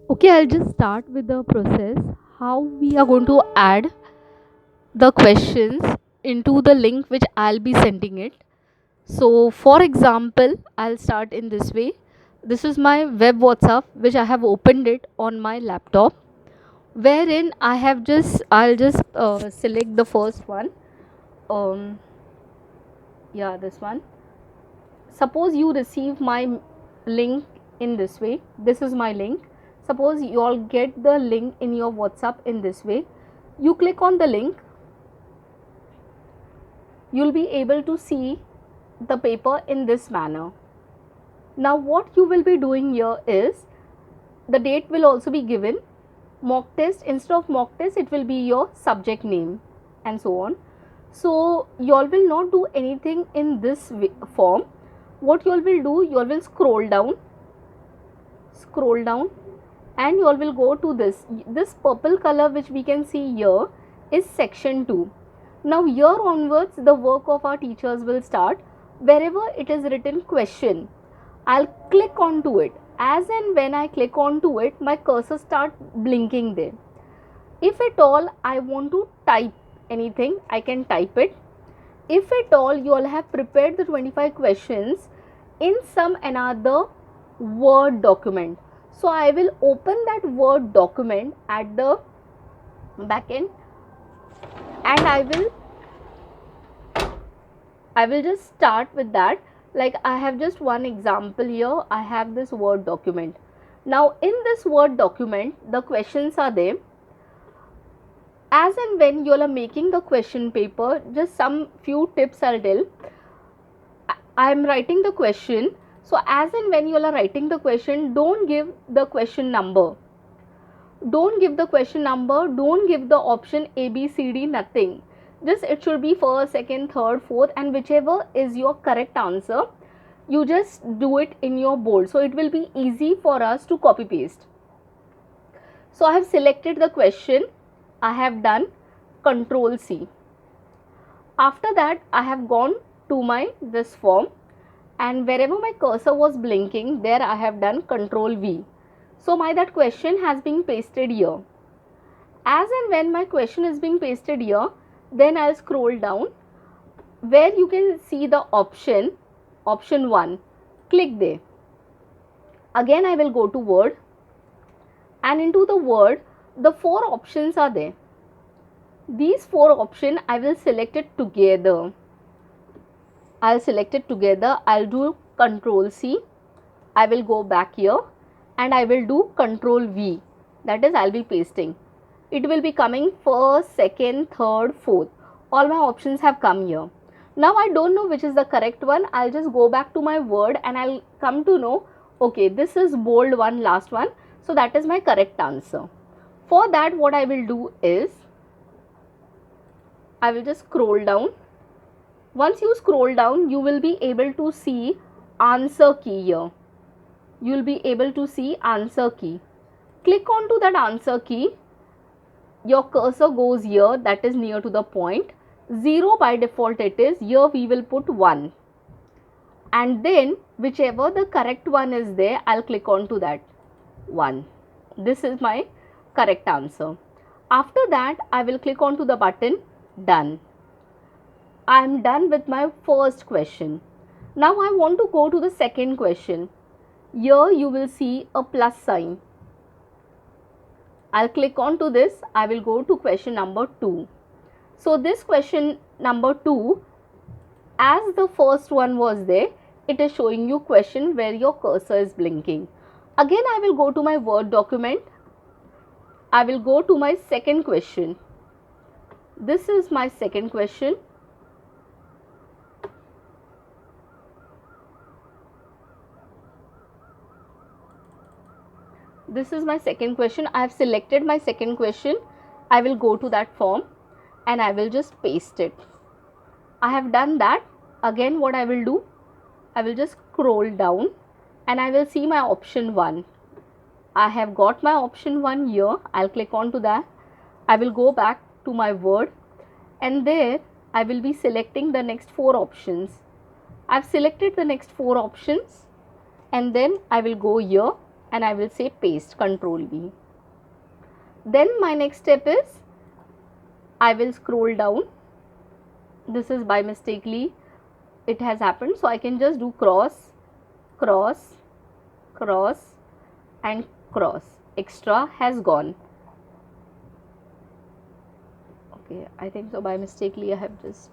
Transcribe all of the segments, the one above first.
Okay, I'll just start with the process how we are going to add the questions into the link which I'll be sending it. So, for example, I'll start in this way. This is my web WhatsApp which I have opened it on my laptop, wherein I'll just select the first one. Um, yeah, this one. Suppose you receive my link in this way. This is my link. Suppose you all get the link in your WhatsApp in this way. You click on the link, you'll be able to see the paper in this manner. Now what you will be doing here is, the date will also be given. Mock test, instead of mock test it will be your subject name and so on. So you all will not do anything in this form. What you all will do, you all will scroll down, and you all will go to this purple color which we can see here is section 2. Now here onwards the work of our teachers will start. Wherever it is written question, I'll click onto it. As and when I click onto it, my cursor start blinking there. If at all I want to type anything, I can type it. If at all you all have prepared the 25 questions in some another Word document, so I will open that Word document at the back end, and I will just start with that. Like, I have just one example here. I have this Word document. Now in this Word document the questions are there. As and when you all are making the question paper, just some few tips I'll tell. I am writing the question. So as and when you all are writing the question, don't give the question number. Don't give the question number. Don't give the option A, B, C, D, nothing. Just it should be first, second, third, fourth, and whichever is your correct answer, you just do it in your board. So it will be easy for us to copy paste. So I have selected the question. I have done Control C. After that I have gone to my this form, and wherever my cursor was blinking there I have done Control V. So my that question has been pasted here. As and when my question is being pasted here, then I'll scroll down where you can see the option 1. Click there. Again I will go to Word, and into the Word the 4 options are there. These 4 options I will select it together. I'll select it together. I'll do Control C. I will go back here and I will do Control V. That is, I'll be pasting. It will be coming first, second, third, fourth. All my options have come here. Now I don't know which is the correct one. I'll just go back to my Word and I'll come to know, okay, this is bold one, last one. So that is my correct answer. For that, what I will do is, I will just scroll down. Once you scroll down, you will be able to see answer key here. You will be able to see answer key. Click onto that answer key. Your cursor goes here, that is near to the point. 0 by default it is. Here we will put 1. And then whichever the correct one is there, I'll click onto that 1. This is my correct answer. After that, I will click onto the button Done. I am done with my first question. Now I want to go to the second question. Here you will see a plus sign. I'll click on to this. I will go to question number 2. So this question number 2, as the first one was there, it is showing you question where your cursor is blinking. Again I will go to my Word document. I will go to my second question. This is my second question. This is my second question. I have selected my second question. I will go to that form and I will just paste it. I have done that. Again what I will do, I will just scroll down and I will see my option 1. I have got my option 1 here. I'll click on to that. I will go back to my Word, and there I will be selecting the next 4 options. I've selected the next 4 options, and then I will go here and I will say paste, Control V. Then my next step is I will scroll down. This is by mistakenly it has happened, so I can just do cross, cross, cross and cross. Extra has gone. Okay, I think so by mistakenly I have just,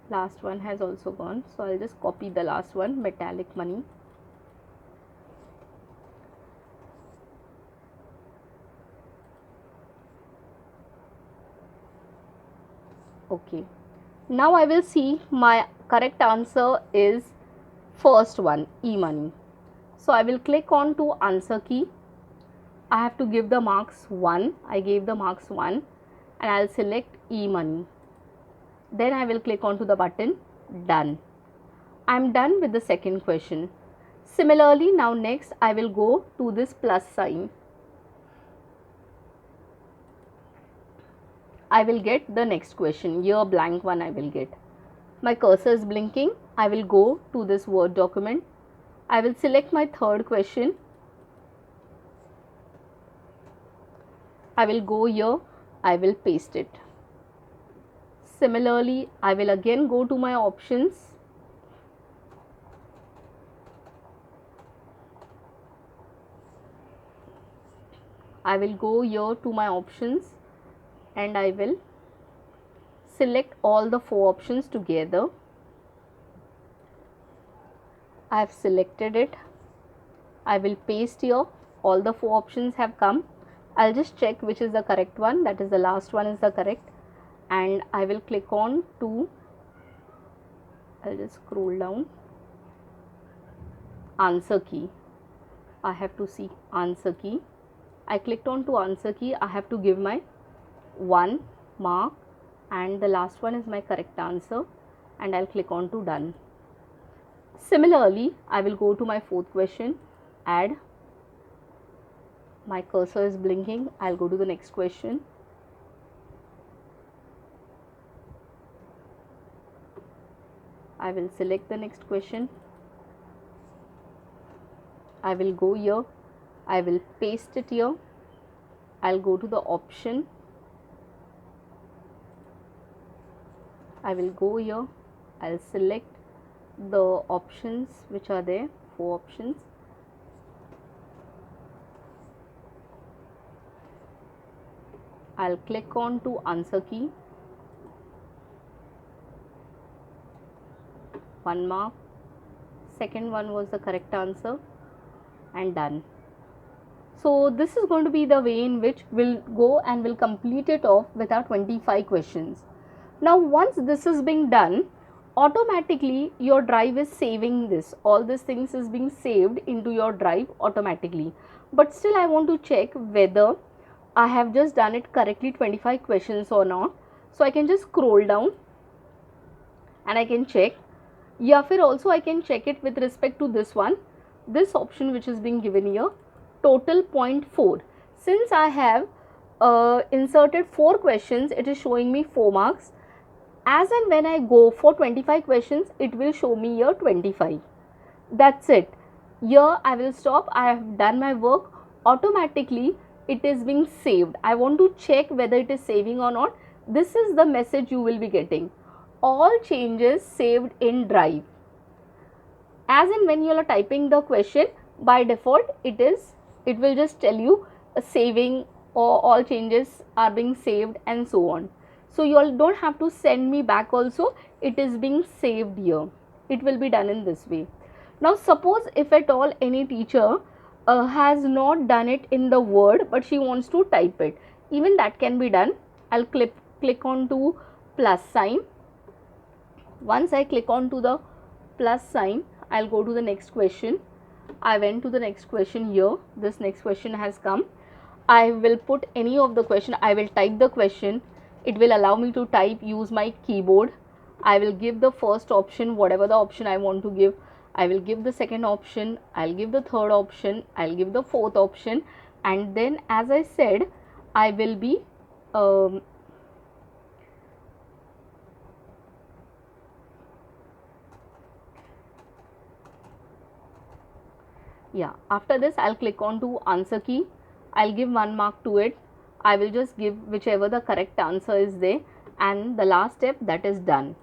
last one has also gone, so I'll just copy the last one, metallic money. Okay, now I will see my correct answer is first one, e-money. So I will click on to answer key. I have to give the marks 1. I gave the marks 1 and I'll select e-money. Then I will click on to the button done. I'm done with the second question. Similarly, now next I will go to this plus sign. I will get the next question, here blank one I will get. My cursor is blinking. I will go to this Word document. I will select my third question. I will go here. I will paste it. Similarly, I will again go to my options. I will go here to my options and I will select all the 4 options together. I have selected it. I will paste here. All the 4 options have come. I'll just check which is the correct one. That is the last one is the correct. And I will click on to, I'll just scroll down, answer key. I have to see answer key. I clicked on to answer key. I have to give my 1 mark and the last one is my correct answer and I'll click on to done. Similarly, I will go to my fourth question, add. My cursor is blinking. I'll go to the next question. I will select the next question. I will go here. I will paste it here. I'll go to the option. I will go here. I'll select the options which are there, 4 options. I'll click on to answer key. 1 mark. Second one was the correct answer and done. So this is going to be the way in which we'll go and we'll complete it off with our 25 questions. Now once this is being done, automatically your drive is saving this. All these things is being saved into your drive automatically. But still I want to check whether I have just done it correctly 25 questions or not. So I can just scroll down and I can check. Yeah, फिर also I can check it with respect to this one, this option which is being given here, total 0.4. Since I have inserted 4 questions, it is showing me 4 marks. As and when I go for 25 questions, it will show me here 25. That's it. Here I will stop. I have done my work. Automatically it is being saved. I want to check whether it is saving or not. This is the message you will be getting. All changes saved in drive. As in when you are typing the question, by default it will just tell you saving or all changes are being saved and so on. So you all don't have to send me back also, it is being saved here. It will be done in this way. Now suppose if at all any teacher has not done it in the Word but she wants to type it, even that can be done. I'll click on to plus sign. Once I click on to the plus sign, I'll go to the next question. I went to the next question here. This next question has come. I will put any of the question. I will type the question. It will allow me to type, use my keyboard. I will give the first option, whatever the option I want to give. I will give the second option. I'll give the third option. I'll give the fourth option. And then as I said, I will be Yeah, after this I'll click on to answer key. I'll give 1 mark to it. I will just give whichever the correct answer is there, and the last step, that is done.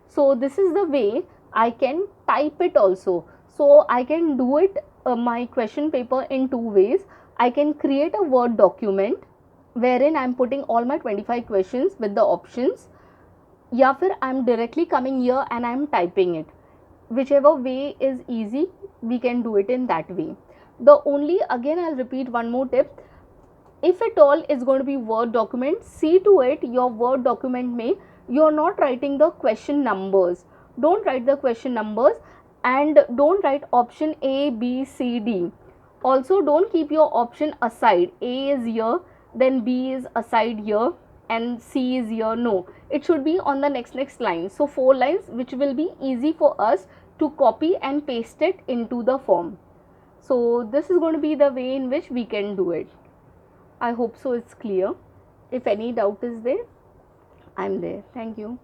So this is the way I can type it also. So I can do it my question paper in two ways. I can create a Word document wherein I am putting all my 25 questions with the options, या फिर I am directly coming here and I am typing it. Whichever way is easy, we can do it in that way. The only, again I'll repeat one more tip, if at all is going to be Word document, see to it your Word document may you're not writing the question numbers. Don't write the question numbers, and don't write option A, B, C, D. Also don't keep your option aside. A is here, then B is aside here, and C is here. No, it should be on the next line. So 4 lines, which will be easy for us to copy and paste it into the form. So this is going to be the way in which we can do it. I hope so it's clear. If any doubt is there, I'm there. Thank you.